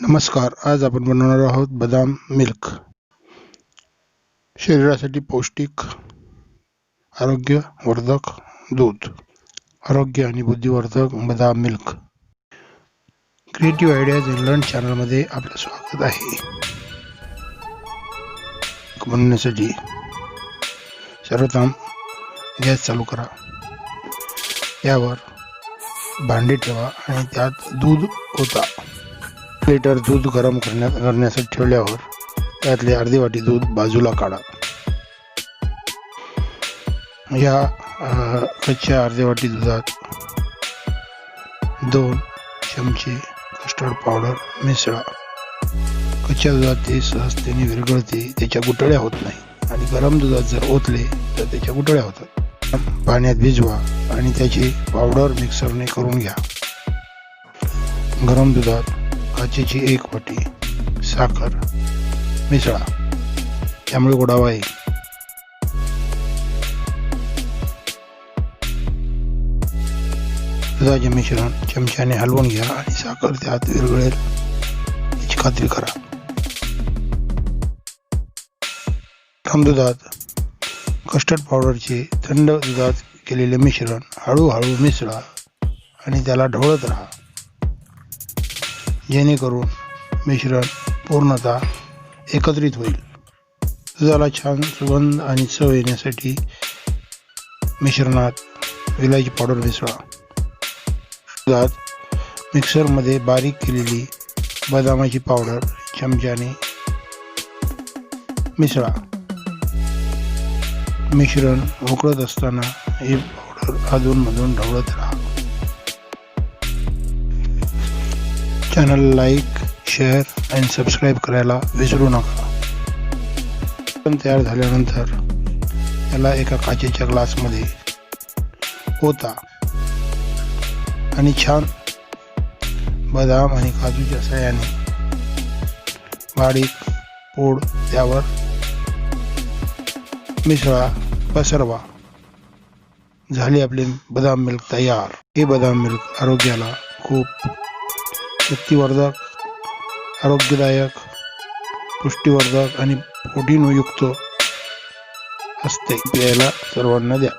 नमस्कार. आज आपण बनवणार आहोत बदाम मिल्क. शरीरासाठी पौष्टिक, आरोग्यवर्धक दूध. आरोग्य आणि बुद्धिवर्धक बदाम milk. Creative ideas in learn चॅनलमध्ये आपलं स्वागत आहे. बनवण्यासाठी सर्वप्रथम गॅस चालू करा. यावर भांडी ठेवा आणि त्यात दूध ओता. लिटर दूध गरम करण्यासाठी ठेवल्यावर त्यातले अर्धी वाटी दूध बाजूला काढा. या कच्च्या अर्ध्या वाटी दुधात 2 चमचे कस्टर्ड पावडर मिसळा. कच्च्या दुधात ते सहजतेने विरघळते, त्याच्या गुठळ्या होत नाही आणि गरम दुधात जर ओतले तर त्याच्या गुठळ्या होतात. पाण्यात भिजवा आणि त्याची पावडर मिक्सरने करून घ्या. गरम दुधात काचेची 1 वाटी साखर मिसळा, त्यामुळे गोडावा येईल. दुधाचे मिश्रण चमच्याने हलवून घ्या आणि साखर त्यात विरघळेल याची खात्री करा. गरम दुधात कस्टर्ड पावडरचे थंड दुधात केलेले मिश्रण हळूहळू मिसळा आणि त्याला ढवळत राहा, जेणेकरून मिश्रण पूर्णतः एकत्रित होईल. दुधाला छान सुगंध आणि चव येण्यासाठी मिश्रणात विलायची पावडर मिसळा. दुधात मिक्सरमध्ये बारीक केलेली बदामाची पावडर चमच्याने मिसळा. मिश्रण उकळत असताना ही पावडर अधूनमधून ढवळत राहा. चॅनल लाईक, शेअर आणि सबस्क्राईब करायला विसरू नका. तयार झाल्यानंतर त्याला एका काचेच्या ग्लासमध्ये ओता आणि छान बदाम आणि काजूच्या साहाय्याने बारीक पोड त्यावर मिसळा, पसरवा. झाली आपली बदाम मिल्क तयार. हे बदाम मिल्क आरोग्याला खूप शक्तिवर्धक, आरोग्यदायक, पुष्टीवर्धक आणि प्रोटीनयुक्त असते. प्यायला सर्वांना द्या.